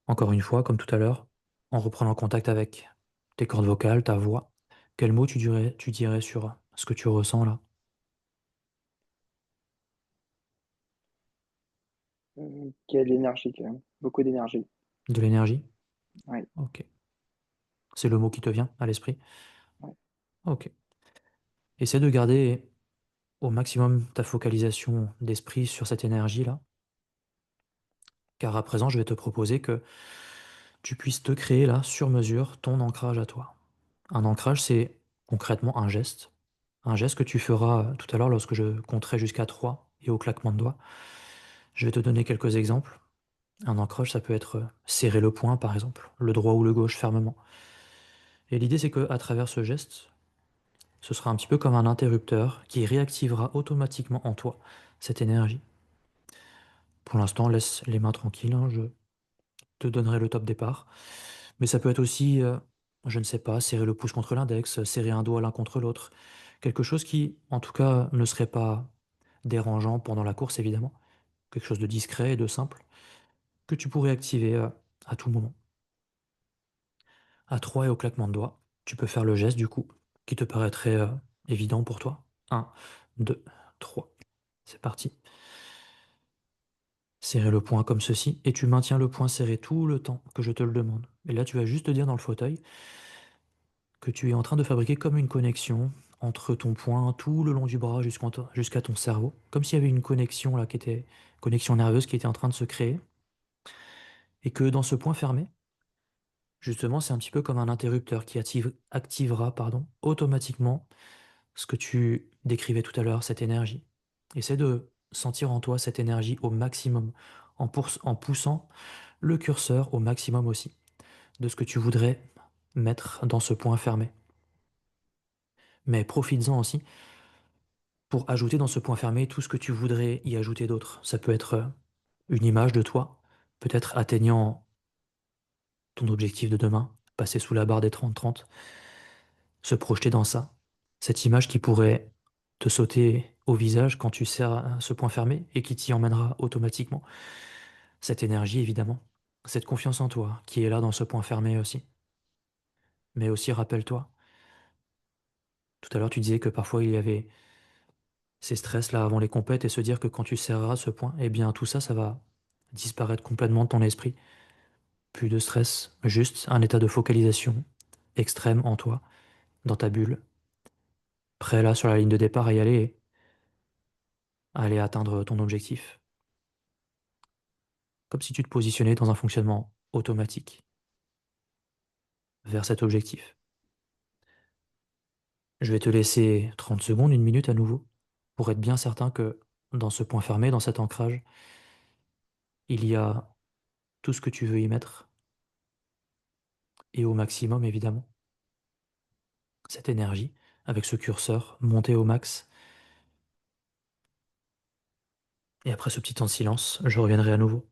Encore une fois, comme tout à l'heure, en reprenant contact avec tes cordes vocales, ta voix, quel mot tu dirais sur ce que tu ressens là? Quelle énergie quand même, beaucoup d'énergie. De l'énergie? Ouais, Ok. C'est le mot qui te vient à l'esprit? ouais. Ok. Essaie de garder au maximum ta focalisation d'esprit sur cette énergie-là, car à présent, je vais te proposer que tu puisses te créer là, sur mesure, ton ancrage à toi. Un ancrage, c'est concrètement un geste que tu feras tout à l'heure lorsque je compterai jusqu'à 3 et au claquement de doigts. Je vais te donner quelques exemples. Un ancrage, ça peut être serrer le poing, par exemple, le droit ou le gauche fermement. Et l'idée, c'est que à travers ce geste, ce sera un petit peu comme un interrupteur qui réactivera automatiquement en toi cette énergie. Pour l'instant, laisse les mains tranquilles, hein, je te donnerai le top départ. Mais ça peut être aussi, je ne sais pas, serrer le pouce contre l'index, serrer un doigt l'un contre l'autre. Quelque chose qui, en tout cas, ne serait pas dérangeant pendant la course, évidemment. Quelque chose de discret et de simple que tu pourrais activer à tout moment. À 3 et au claquement de doigts, tu peux faire le geste du coup, qui te paraîtrait évident pour toi. Un, 2, 3. C'est parti. Serrer le poing comme ceci, et tu maintiens le poing serré tout le temps que je te le demande. Et là, tu vas juste te dire dans le fauteuil que tu es en train de fabriquer comme une connexion entre ton poing tout le long du bras jusqu'à ton cerveau, comme s'il y avait une connexion là connexion nerveuse qui était en train de se créer, et que dans ce point fermé, justement, c'est un petit peu comme un interrupteur qui activera automatiquement ce que tu décrivais tout à l'heure, cette énergie. Essaie de sentir en toi cette énergie au maximum, en poussant le curseur au maximum aussi, de ce que tu voudrais mettre dans ce point fermé. Mais profites-en aussi pour ajouter dans ce point fermé tout ce que tu voudrais y ajouter d'autre. Ça peut être une image de toi, peut-être atteignant ton objectif de demain, passer sous la barre des 30-30, se projeter dans ça. Cette image qui pourrait te sauter au visage quand tu serres ce point fermé et qui t'y emmènera automatiquement. Cette énergie, évidemment, cette confiance en toi qui est là dans ce point fermé aussi. Mais aussi, rappelle-toi, tout à l'heure tu disais que parfois il y avait ces stress-là avant les compètes et se dire que quand tu serreras ce point, eh bien tout ça, ça va disparaître complètement de ton esprit. Plus de stress, juste un état de focalisation extrême en toi, dans ta bulle, prêt là sur la ligne de départ à y aller, à aller atteindre ton objectif. Comme si tu te positionnais dans un fonctionnement automatique vers cet objectif. Je vais te laisser 30 secondes, une minute à nouveau, pour être bien certain que dans ce point fermé, dans cet ancrage, il y a tout ce que tu veux y mettre, et au maximum évidemment, cette énergie, avec ce curseur monté au max. Et après ce petit temps de silence, je reviendrai à nouveau.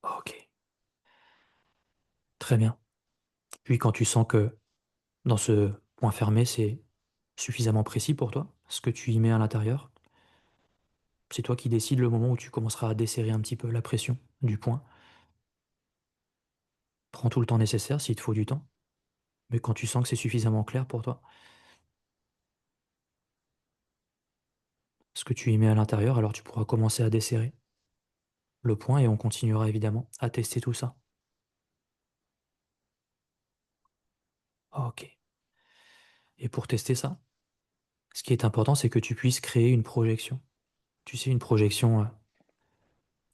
Ok, très bien. Puis quand tu sens que dans ce point fermé, c'est suffisamment précis pour toi, ce que tu y mets à l'intérieur, c'est toi qui décides le moment où tu commenceras à desserrer un petit peu la pression du point. Prends tout le temps nécessaire s'il te faut du temps, mais quand tu sens que c'est suffisamment clair pour toi, ce que tu y mets à l'intérieur, alors tu pourras commencer à desserrer le point et on continuera évidemment à tester tout ça. Ok. Et pour tester ça, ce qui est important, c'est que tu puisses créer une projection. Tu sais, une projection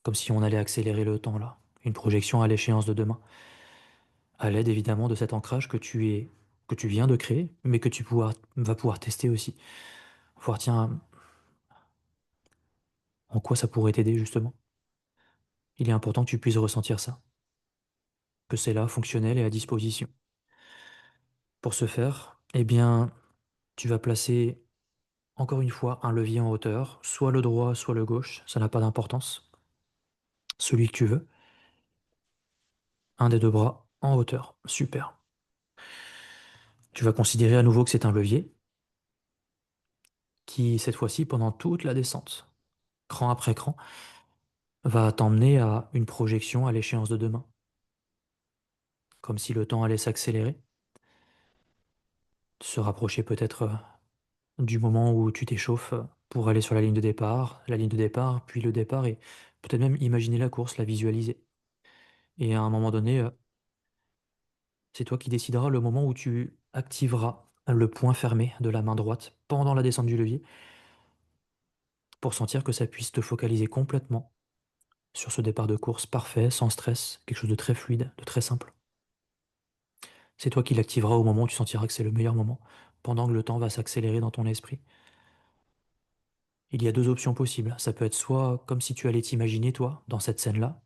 comme si on allait accélérer le temps là. Une projection à l'échéance de demain. À l'aide évidemment de cet ancrage que tu viens de créer, mais que vas pouvoir tester aussi. Voir, tiens, en quoi ça pourrait t'aider justement. Il est important que tu puisses ressentir ça, que c'est là, fonctionnel et à disposition. Pour ce faire, eh bien, tu vas placer encore une fois un levier en hauteur, soit le droit, soit le gauche, ça n'a pas d'importance. Celui que tu veux, un des deux bras en hauteur. Super. Tu vas considérer à nouveau que c'est un levier qui, cette fois-ci, pendant toute la descente, cran après cran, va t'emmener à une projection à l'échéance de demain, comme si le temps allait s'accélérer, se rapprocher peut-être du moment où tu t'échauffes pour aller sur la ligne de départ, puis le départ, et peut-être même imaginer la course, la visualiser. Et à un moment donné, c'est toi qui décideras le moment où tu activeras le point fermé de la main droite pendant la descente du levier pour sentir que ça puisse te focaliser complètement sur ce départ de course parfait, sans stress, quelque chose de très fluide, de très simple. C'est toi qui l'activeras au moment où tu sentiras que c'est le meilleur moment, pendant que le temps va s'accélérer dans ton esprit. Il y a deux options possibles. Ça peut être soit comme si tu allais t'imaginer, toi, dans cette scène-là,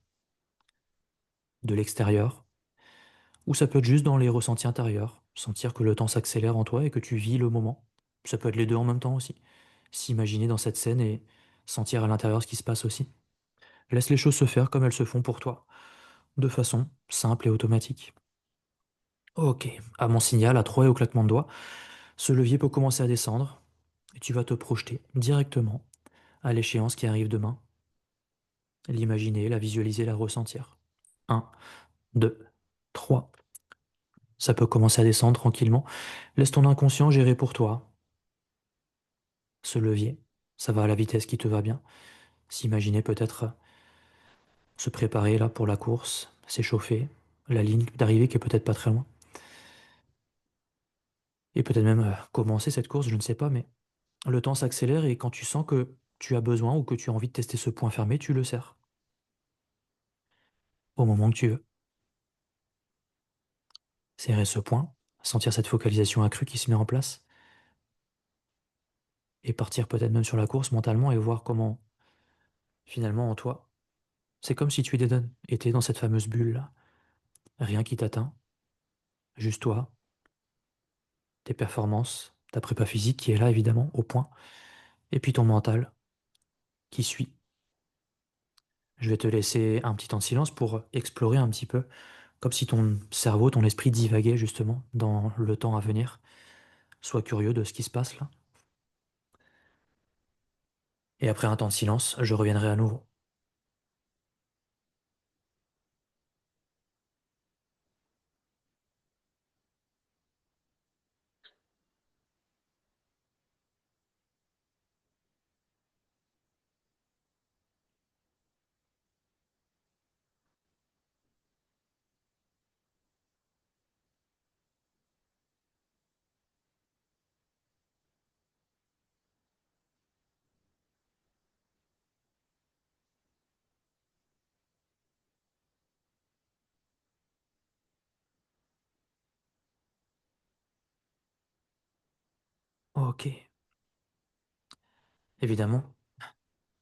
de l'extérieur, ou ça peut être juste dans les ressentis intérieurs, sentir que le temps s'accélère en toi et que tu vis le moment. Ça peut être les deux en même temps aussi. S'imaginer dans cette scène et sentir à l'intérieur ce qui se passe aussi. Laisse les choses se faire comme elles se font pour toi, de façon simple et automatique. Ok, à mon signal, à 3 et au claquement de doigts, ce levier peut commencer à descendre et tu vas te projeter directement à l'échéance qui arrive demain. L'imaginer, la visualiser, la ressentir. Un, 2, 3. Ça peut commencer à descendre tranquillement. Laisse ton inconscient gérer pour toi ce levier. Ça va à la vitesse qui te va bien. S'imaginer peut-être se préparer là pour la course, s'échauffer, la ligne d'arrivée qui est peut-être pas très loin. Et peut-être même commencer cette course, je ne sais pas, mais le temps s'accélère et quand tu sens que tu as besoin ou que tu as envie de tester ce point fermé, tu le serres au moment que tu veux. Serrer ce point, sentir cette focalisation accrue qui se met en place et partir peut-être même sur la course mentalement et voir comment finalement en toi, c'est comme si tu étais dans cette fameuse bulle-là. Rien qui t'atteint, juste toi, tes performances, ta prépa physique qui est là évidemment, au point, et puis ton mental qui suit. Je vais te laisser un petit temps de silence pour explorer un petit peu, comme si ton cerveau, ton esprit divaguait justement dans le temps à venir. Sois curieux de ce qui se passe là. Et après un temps de silence, je reviendrai à nouveau. Ok. Évidemment,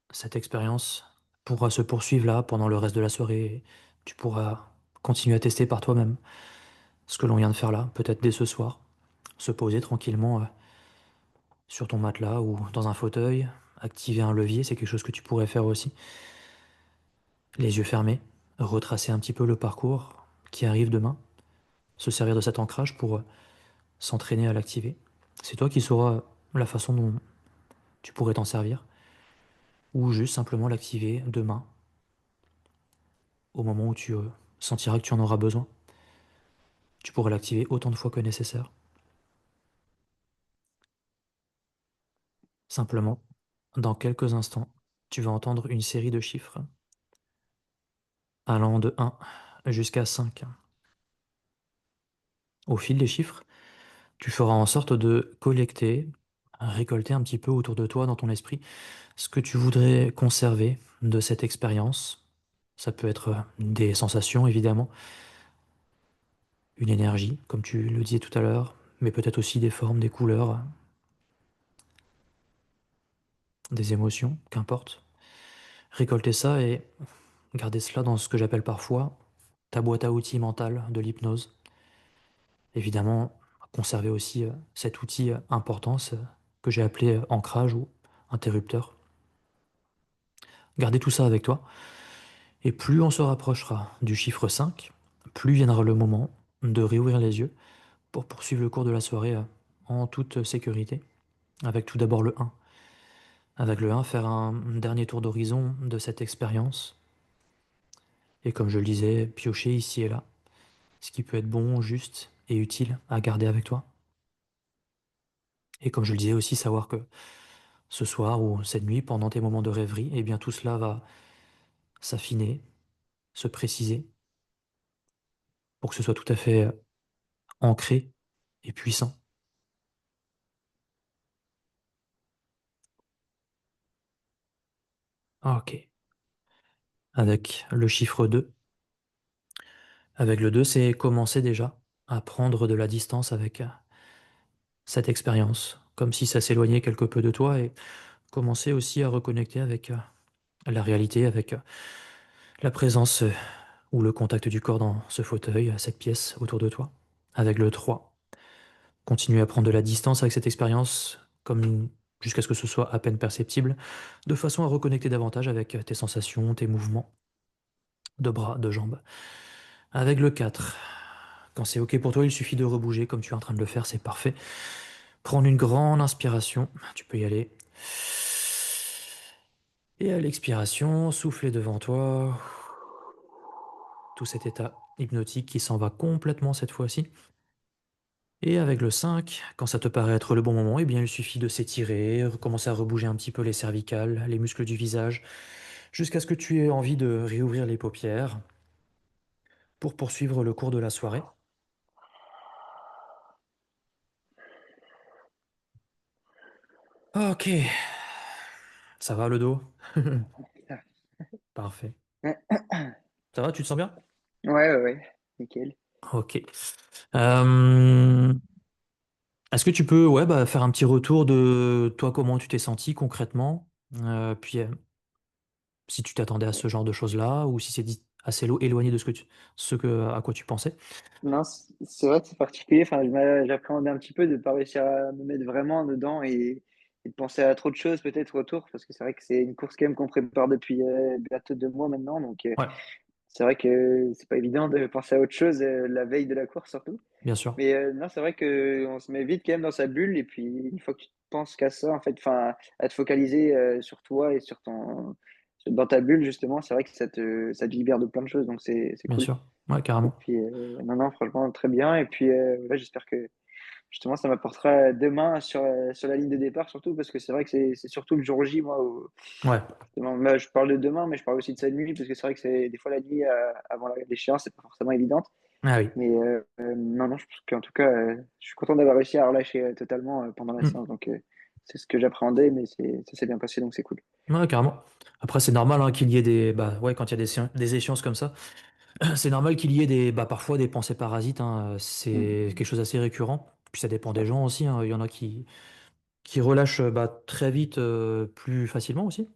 cette expérience pourra se poursuivre là pendant le reste de la soirée. Tu pourras continuer à tester par toi-même ce que l'on vient de faire là, peut-être dès ce soir. Se poser tranquillement sur ton matelas ou dans un fauteuil, activer un levier, c'est quelque chose que tu pourrais faire aussi. Les yeux fermés, retracer un petit peu le parcours qui arrive demain, se servir de cet ancrage pour s'entraîner à l'activer. C'est toi qui sauras la façon dont tu pourrais t'en servir, ou juste simplement l'activer demain, au moment où tu sentiras que tu en auras besoin. Tu pourrais l'activer autant de fois que nécessaire. Simplement, dans quelques instants, tu vas entendre une série de chiffres allant de 1 jusqu'à 5. Au fil des chiffres, tu feras en sorte de collecter, récolter un petit peu autour de toi dans ton esprit ce que tu voudrais conserver de cette expérience. Ça peut être des sensations, évidemment, une énergie, comme tu le disais tout à l'heure, mais peut-être aussi des formes, des couleurs, des émotions, qu'importe. Récolter ça et garder cela dans ce que j'appelle parfois ta boîte à outils mentale de l'hypnose. Évidemment, conserver aussi cet outil important que j'ai appelé ancrage ou interrupteur. Garder tout ça avec toi. Et plus on se rapprochera du chiffre 5, plus viendra le moment de réouvrir les yeux pour poursuivre le cours de la soirée en toute sécurité. Avec tout d'abord le 1. Avec le 1, faire un dernier tour d'horizon de cette expérience. Et comme je le disais, piocher ici et là, ce qui peut être bon, juste et utile à garder avec toi. Et comme je le disais aussi, savoir que ce soir ou cette nuit, pendant tes moments de rêverie, eh bien tout cela va s'affiner, se préciser, pour que ce soit tout à fait ancré et puissant. Ok. Avec le chiffre 2. Avec le 2, c'est commencer déjà à prendre de la distance avec cette expérience, comme si ça s'éloignait quelque peu de toi et commencer aussi à reconnecter avec la réalité, avec la présence ou le contact du corps dans ce fauteuil, cette pièce autour de toi. Avec le 3, continue à prendre de la distance avec cette expérience, comme jusqu'à ce que ce soit à peine perceptible, de façon à reconnecter davantage avec tes sensations, tes mouvements de bras, de jambes. Avec le 4, quand c'est OK pour toi, il suffit de rebouger comme tu es en train de le faire, c'est parfait. Prendre une grande inspiration, tu peux y aller. Et à l'expiration, souffler devant toi. Tout cet état hypnotique qui s'en va complètement cette fois-ci. Et avec le 5, quand ça te paraît être le bon moment, eh bien il suffit de s'étirer, commencer à rebouger un petit peu les cervicales, les muscles du visage, jusqu'à ce que tu aies envie de réouvrir les paupières pour poursuivre le cours de la soirée. Ok, ça va le dos? Parfait. Ça va, tu te sens bien? Ouais, ouais, ouais, nickel. Ok. Euh, Est-ce que tu peux ouais, bah, faire un petit retour de toi, comment tu t'es senti concrètement? Puis si tu t'attendais à ce genre de choses-là, ou si c'est assez éloigné de à quoi tu pensais. Non, c'est vrai que c'est particulier. Enfin, j'appréhendais un petit peu de ne pas réussir à me mettre vraiment dedans et de penser à trop de choses peut-être autour, parce que c'est vrai que c'est une course quand même qu'on prépare depuis bientôt 2 mois maintenant. Donc, Ouais, c'est vrai que c'est pas évident de penser à autre chose la veille de la course surtout. bien sûr, Mais non, c'est vrai qu'on se met vite quand même dans sa bulle et puis une fois que tu penses qu'à ça, en fait, enfin, à te focaliser sur toi et dans ta bulle justement, c'est vrai que ça te libère de plein de choses, donc c'est bien cool. sûr. Ouais, Et carrément. puis, non, non, franchement, très bien. Et puis, ouais, j'espère que justement, ça m'apportera demain sur la ligne de départ, surtout parce que c'est vrai que c'est surtout le jour J, moi, où, Ouais. justement, moi, je parle de demain, mais je parle aussi de cette nuit, parce que c'est vrai que c'est des fois la nuit avant l'échéance, c'est pas forcément évidente. Ah oui. Mais non, non, je pense qu'en tout cas, je suis content d'avoir réussi à relâcher totalement pendant la Mm. séance. Donc, c'est ce que j'appréhendais, mais ça s'est bien passé, donc c'est cool. Ouais, carrément. Après, c'est normal hein, qu'il y ait bah, ouais, quand il y a des échéances comme ça, c'est normal qu'il y ait bah, parfois des pensées parasites. Hein. Mm, C'est quelque chose d'assez récurrent. Puis ça dépend c'est des ça. gens aussi. Hein. Il y en a qui relâchent bah, très vite, plus facilement aussi.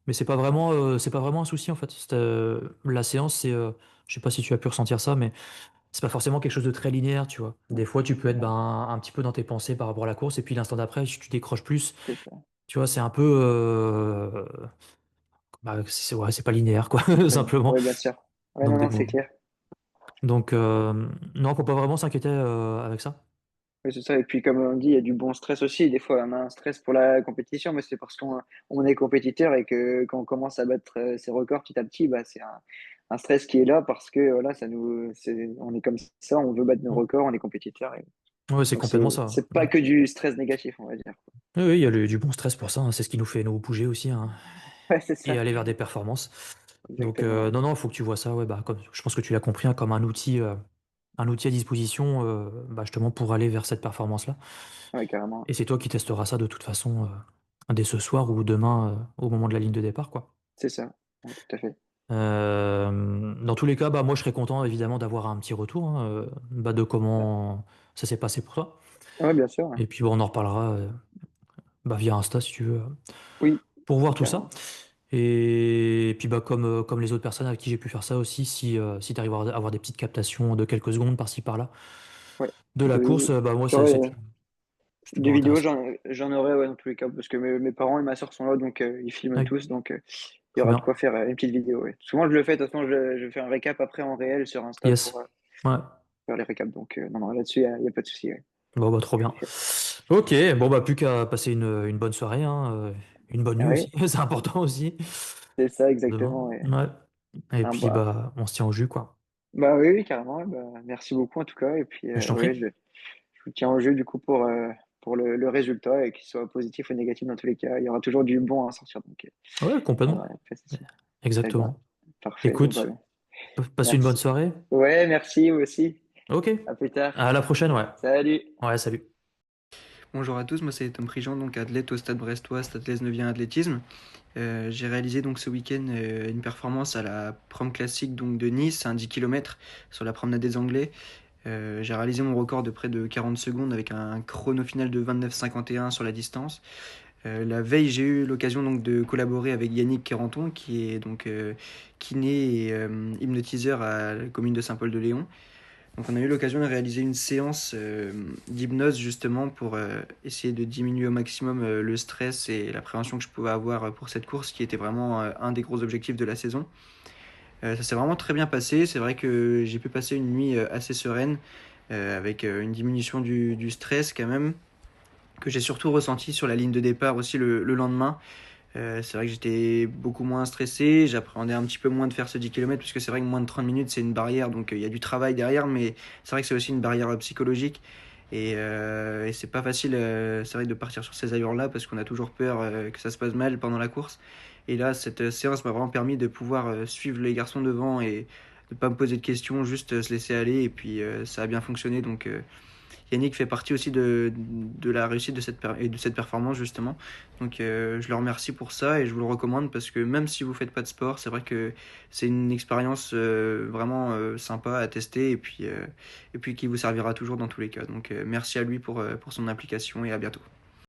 Mais c'est pas vraiment un souci en fait. La séance, je sais pas si tu as pu ressentir ça, mais c'est pas forcément quelque chose de très linéaire, tu vois. Mm, Des fois, tu peux c'est être ça. ben, un petit peu dans tes pensées par rapport à la course, et puis l'instant d'après, tu décroches plus. C'est ça. Tu vois, c'est un peu, bah, ouais, c'est pas linéaire, quoi, Oui, simplement. ouais, bien sûr. Ouais, Donc, non, non, c'est clair. donc non, faut pas vraiment s'inquiéter avec ça. Oui, c'est ça. Et puis, comme on dit, il y a du bon stress aussi. Des fois, on a un stress pour la compétition, mais c'est parce qu'on est compétiteur et que quand on commence à battre ses records petit à petit, bah, c'est un stress qui est là parce que voilà, on est comme ça, on veut battre nos Mm. records, on est compétiteur. Ouais, c'est Donc complètement ça. c'est pas que du stress négatif, on va dire. Oui, oui, il y a du bon stress pour ça, hein. C'est ce qui nous fait nous bouger aussi, hein, Ouais, c'est et ça, aller vers des performances. Donc, exactement, ouais. non, non, il faut que tu vois ça, ouais, bah, comme, je pense que tu l'as compris, hein, comme un outil à disposition, bah, justement pour aller vers cette performance-là. Ouais, carrément. Et c'est toi qui testeras ça de toute façon, dès ce soir ou demain, au moment de la ligne de départ, quoi. C'est ça, ouais, tout à fait. Dans tous les cas, bah, moi, je serais content évidemment d'avoir un petit retour, hein, bah, de Bah, comment ça s'est passé pour toi. ouais, bien sûr, ouais. Et puis, bon, on en reparlera, bah, via Insta si tu veux, Oui, pour voir tout ça. carrément. Et puis, bah, comme les autres personnes avec qui j'ai pu faire ça aussi, si tu arrives à avoir des petites captations de quelques secondes par-ci par-là Ouais. de la course, De bah, moi, j'aurais, c'est des toujours vidéos, intéressant. j'en aurai, ouais, dans tous les cas, parce que mes parents et ma sœur sont là, donc ils filment Oui, tous, donc il y trop aura de bien. quoi faire une petite vidéo, ouais. Souvent, je le fais, de toute façon, je fais un récap après en réel sur Insta pour Yes. Ouais. faire les récaps, donc non, non, là-dessus, il y a pas de souci, ouais. Bon, bah, trop bien. Ok, bon, bah, plus qu'à passer une bonne soirée, hein, une bonne nuit Ouais, aussi, c'est important aussi. c'est ça, Demain. exactement, ouais. Ouais. Et Ah, puis, bah, bah, on se tient au jus, quoi. bah oui, oui, carrément, ouais, bah, merci beaucoup en tout cas, et puis Je t'en ouais, prie. je vous tiens au jeu du coup pour le résultat, et qu'il soit positif ou négatif dans tous les cas, il y aura toujours du bon à sortir, donc Ouais, voilà, complètement. pas de souci. Eh ben, Exactement. parfait, bon, bah, Écoute, passe une bonne merci. soirée. Ouais, merci, vous aussi. Ok. À plus tard. À la prochaine, ouais. Salut. Ouais, salut. Bonjour à tous, moi c'est Tom Prigent, donc athlète au Stade Brestois, Stade 9e athlétisme. J'ai réalisé donc ce week-end une performance à la prom classique donc de Nice, un 10 km sur la promenade des Anglais. J'ai réalisé mon record de près de 40 secondes avec un chrono final de 29,51 sur la distance. La veille, j'ai eu l'occasion donc de collaborer avec Yannick Kéranton, qui est donc kiné et hypnotiseur à la commune de Saint-Paul-de-Léon. Donc on a eu l'occasion de réaliser une séance d'hypnose justement pour essayer de diminuer au maximum le stress et l'appréhension que je pouvais avoir pour cette course qui était vraiment un des gros objectifs de la saison. Ça s'est vraiment très bien passé. C'est vrai que j'ai pu passer une nuit assez sereine avec une diminution du stress quand même que j'ai surtout ressenti sur la ligne de départ aussi le lendemain. C'est vrai que j'étais beaucoup moins stressé, j'appréhendais un petit peu moins de faire ce 10 km, puisque c'est vrai que moins de 30 minutes c'est une barrière, donc il y a du travail derrière, mais c'est vrai que c'est aussi une barrière psychologique. Et c'est pas facile, c'est vrai, de partir sur ces allures-là, parce qu'on a toujours peur que ça se passe mal pendant la course. Et là, cette séance m'a vraiment permis de pouvoir suivre les garçons devant et de pas me poser de questions, juste se laisser aller, et puis ça a bien fonctionné, donc Yannick fait partie aussi de la réussite et de cette performance justement. Donc je le remercie pour ça et je vous le recommande parce que même si vous faites pas de sport, c'est vrai que c'est une expérience vraiment sympa à tester et puis qui vous servira toujours dans tous les cas. Donc merci à lui pour son implication et à bientôt.